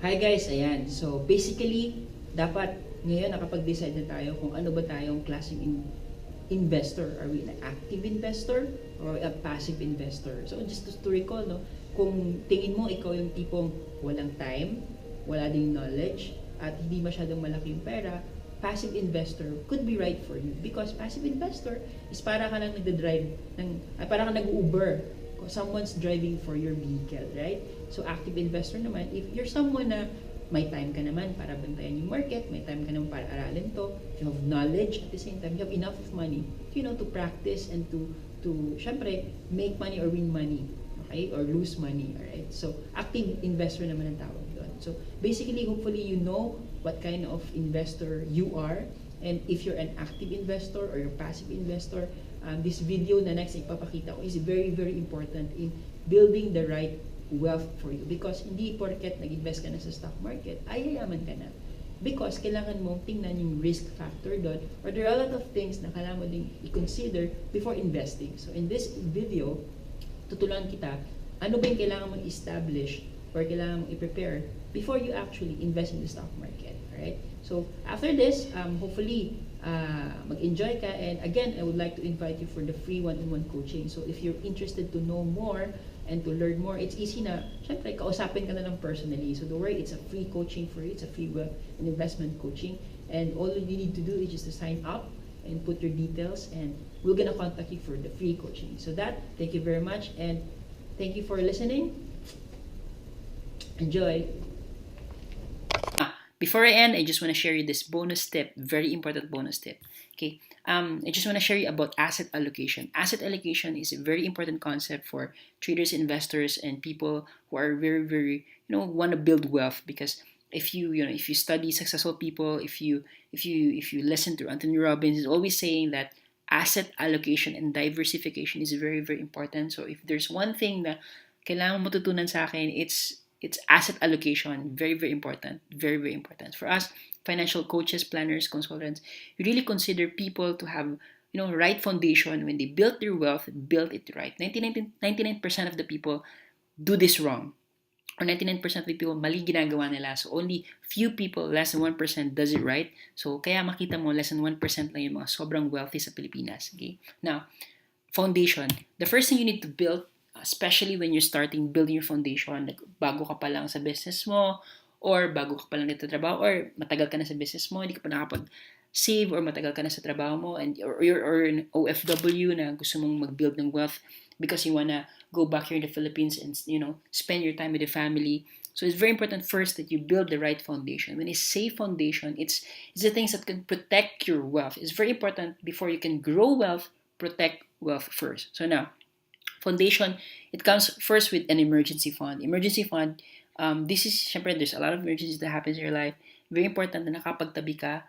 Hi guys, ayan. So basically, dapat ngayon nakapag-decide na tayo kung ano ba tayong klaseng investor. Are we an active investor or a passive investor? So just to recall, no, kung tingin mo ikaw yung tipong walang time, wala ding knowledge, at hindi masyadong malaki yung pera, passive investor could be right for you because passive investor is para ka lang nagda-drive para ka nag-Uber. Someone's driving for your vehicle, right? So active investor naman, if you're someone na may time ka naman para bantayan yung market, may time ka naman para aralin to, you have knowledge, at the same time, you have enough of money, to practice and to syempre, make money or win money, okay? Or lose money, alright? So, active investor naman ang tawag doon. So, basically, hopefully, you know what kind of investor you are, and if you're an active investor or you're a passive investor, this video na next ipapakita ko is very, very important in building the right wealth for you. Because hindi porket nag-invest ka na sa stock market, ay yayaman ka na. Because kailangan mo tingnan yung risk factor doon, or there are a lot of things na kailangan mo ding i-consider before investing. So in this video, tutulungan kita, ano ba yung kailangan mong establish or kailangan mong i-prepare before you actually invest in the stock market. Alright? So after this, hopefully, mag-enjoy ka. And again, I would like to invite you for the free one-on-one coaching. So if you're interested to know more and to learn more, it's easy na, syempre, kausapin ka na lang personally. So don't worry, it's a free coaching for you. It's a free wealth and investment coaching. And all you need to do is just to sign up and put your details, and we're gonna contact you for the free coaching. So thank you very much, and thank you for listening. Enjoy. Before I end, I just want to share you this bonus tip, very important bonus tip. Okay, I just want to share you about asset allocation. Asset allocation is a very important concept for traders, investors, and people who are very, very, want to build wealth. Because if if you study successful people, if you listen to Anthony Robbins, is always saying that asset allocation and diversification is very, very important. So if there's one thing that kailangan matutunan sa akin, it's asset allocation. Very, very important. Very, very important. For us, financial coaches, planners, consultants, we really consider people to have, right foundation. When they build their wealth, build it right. 99% of the people do this wrong. Or 99% of the people, mali ginagawa nila. So only few people, less than 1%, does it right. So kaya makita mo, less than 1% lang yung mga sobrang wealthy sa Pilipinas. Okay? Now, foundation. The first thing you need to build, especially when you're starting building your foundation, bago ka pa lang sa business mo, or bago ka pa lang nagtatrabaho, or matagal ka na sa business mo, hindi ka pa nakapag-save, or matagal ka na sa trabaho mo, and or you're an OFW na gusto mong mag-build ng wealth because you wanna go back here in the Philippines and spend your time with the family. So it's very important first that you build the right foundation. When I say foundation, it's the things that can protect your wealth. It's very important before you can grow wealth, protect wealth first. So now, foundation, it comes first with an emergency fund. Emergency fund, this is, syempre, there's a lot of emergencies that happens in your life. Very important na nakapagtabi ka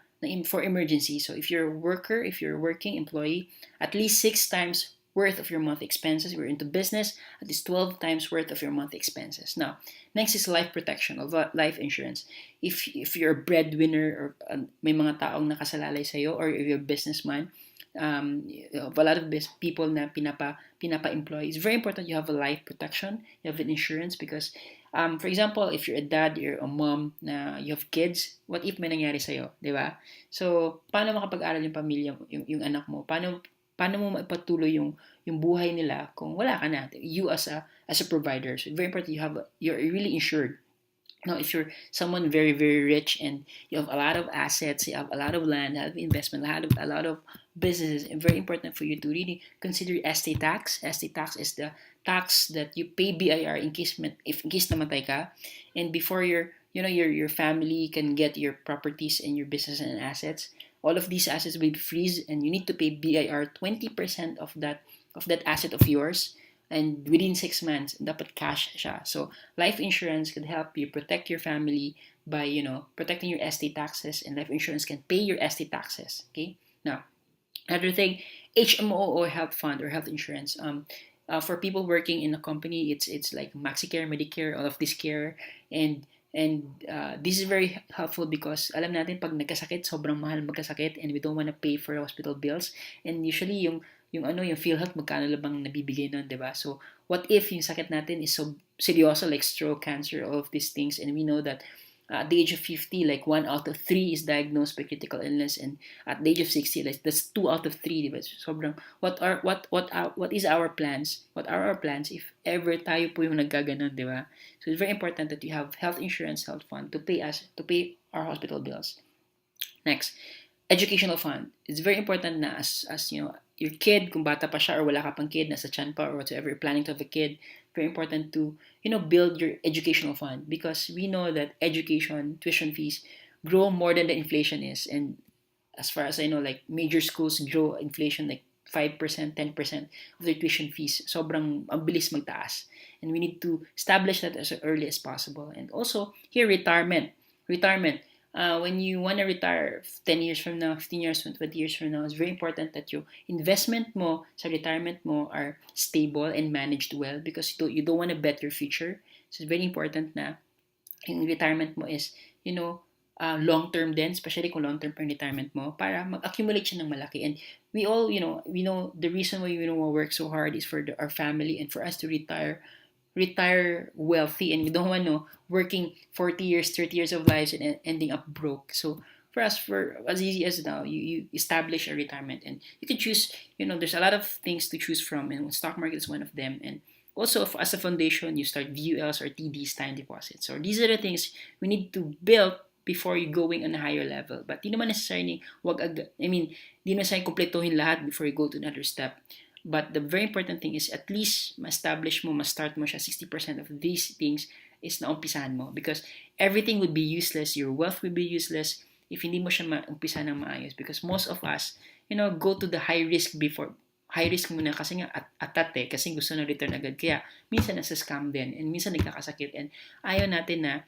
for emergency. So if you're a worker, if you're a working employee, at least 6 times worth of your monthly expenses. If you're into business, at least 12 times worth of your monthly expenses. Now, next is life protection, or life insurance. If you're a breadwinner, or may mga taong nakasalalay sa'yo, or if you're a businessman, a lot of people na pinapa-employ, it's very important you have a life protection, you have an insurance, because for example, if you're a dad, you're a mom, na you have kids, what if may nangyari sa'yo, di ba? So, paano makapag-aral yung pamilya, yung anak mo? Paano mo maipatuloy yung buhay nila kung wala ka na? You as a provider. So, very important you're really insured. Now, if you're someone very, very rich and you have a lot of assets, you have a lot of land, a lot of investment, a lot of businesses, and very important for you to really consider estate tax. Estate tax is the tax that you pay BIR in case namatay ka, and before your family can get your properties and your business and assets. All of these assets will be freezed, and you need to pay BIR 20% of that asset of yours. And within 6 months, dapat cash siya. So, life insurance can help you protect your family by, protecting your estate taxes, and life insurance can pay your estate taxes. Okay? Now, another thing, HMO, or health fund, or health insurance. For people working in a company, it's like MaxiCare, Medicare, all of this care, and this is very helpful because alam natin pag nagkasakit, sobrang mahal magkasakit, and we don't want to pay for hospital bills. And usually yung PhilHealth, magkano lang bang nabibigay nun, di ba? So, what if yung sakit natin is so seryoso, like stroke, cancer, all of these things, and we know that At the age of 50, like 1 out of 3 is diagnosed by critical illness, and at the age of 60, like that's 2 out of 3. Diba? Sobrang, what is our plans? What are our plans if ever tayo po yung naggaganon, di ba? So it's very important that you have health insurance, health fund to pay our hospital bills. Next, educational fund. It's very important na as you know, your kid, kung bata pa siya or wala ka pang kid, nasa tiyan pa or whatever, you're planning to have a kid, very important to, build your educational fund, because we know that education, tuition fees grow more than the inflation is. And as far as I know, like major schools grow inflation like 5%, 10% of their tuition fees. Sobrang ang bilis magtaas. And we need to establish that as early as possible. And also, here, retirement. When you want to retire 10 years from now, 15 years, 20 years from now, it's very important that your investment mo sa retirement mo are stable and managed well, because you don't want to bet your future. So it's very important na yung retirement mo is, long-term din, especially kung long-term pa yung retirement mo, para mag-accumulate siya ng malaki. And we all, we know the reason why we work so hard is for our family and for us to retire wealthy, and we don't want working 40 years, 30 years of lives and ending up broke. So for us, for as easy as now, you establish a retirement, and you can choose, there's a lot of things to choose from, and stock market is one of them. And also, as a foundation, you start VULs or TDs, time deposits. So these are the things we need to build before you going on a higher level. But di naman necessarily, di necessarily kumpletuhin lahat before you go to another step. But the very important thing is at least ma-establish mo, ma-start mo siya, 60% of these things is naumpisahan mo. Because everything would be useless, your wealth would be useless if hindi mo siya maumpisahan ng maayos. Because most of us, go to the high risk muna kasi nga atat kasi gusto na return agad. Kaya minsan nasa scam din, and minsan nagkakasakit. And ayaw natin na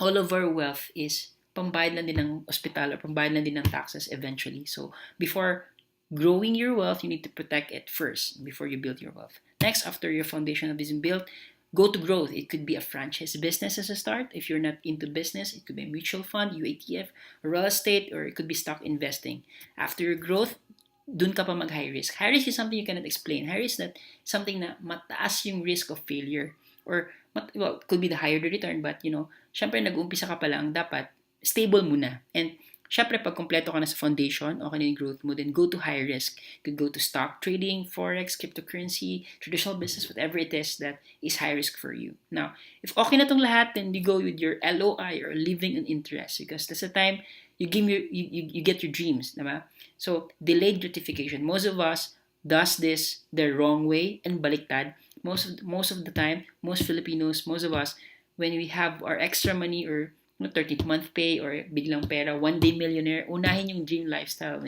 all of our wealth is pambayad lang din ng ospital or pambayad lang din ng taxes eventually. So before growing your wealth, you need to protect it first before you build your wealth. Next, after your foundation has been built, go to growth. It could be a franchise business as a start. If you're not into business, it could be a mutual fund, UATF, real estate, or it could be stock investing. After your growth, dun ka pa mag-high risk. High risk is something you cannot explain. High risk is that something na mataas yung risk of failure. Or, it could be the higher the return, but, syempre nag-uumpisa ka pa lang, dapat stable muna. And syempre, pag kompleto ka na sa foundation, okay na yung growth mo, then go to high risk. You could go to stock trading, forex, cryptocurrency, traditional business, whatever it is that is high risk for you. Now, if okay na tong lahat, then you go with your LOI or living in interest, because that's the time you get your dreams, diba? So, delayed gratification. Most of us does this the wrong way and baliktad. Most of the time, most Filipinos, most of us, when we have our extra money or 13th month pay or biglang pera, one day millionaire, unahin yung dream lifestyle.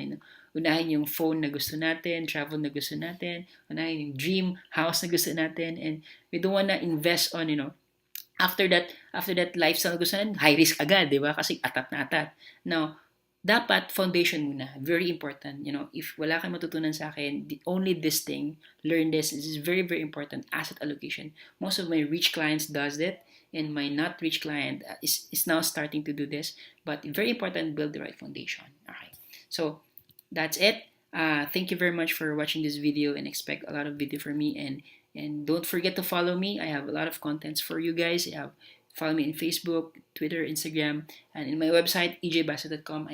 Unahin yung phone na gusto natin, travel na gusto natin, unahin yung dream house na gusto natin, and we don't wanna invest on, after that lifestyle na gusto natin, high risk agad, di ba? Kasi atat na atat. Now, dapat foundation muna, very important. If wala kang matutunan sa akin, only this thing, learn this. This is very, very important. Asset allocation. Most of my rich clients does it, and my not rich client is now starting to do this. But very important, build the right foundation. Okay, so that's it. Thank you very much for watching this video, and expect a lot of video from me. And don't forget to follow me. I have a lot of contents for you guys. Follow me on Facebook, Twitter, Instagram, and in my website ejbasset.com.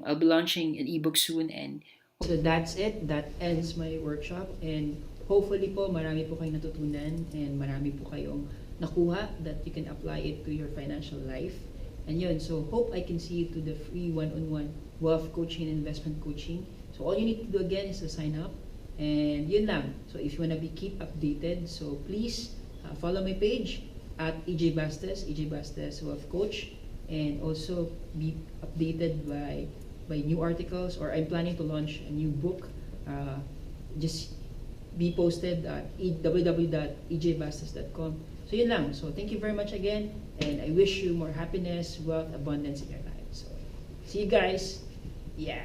I'll be launching an ebook soon, and so that's it. That ends my workshop, and hopefully po marami po kayong natutunan, and marami po kayong nakuha that you can apply it to your financial life. And yun, so hope I can see you to the free one-on-one wealth coaching and investment coaching. So all you need to do again is to sign up, and yun lang. So if you wanna keep updated, so please follow my page at EJ Bastes Wealth Coach, and also be updated by new articles, or I'm planning to launch a new book. Just be posted at www.ejbastes.com. So yun lang. So thank you very much again, and I wish you more happiness, wealth, abundance in your life. So see you guys. Yeah.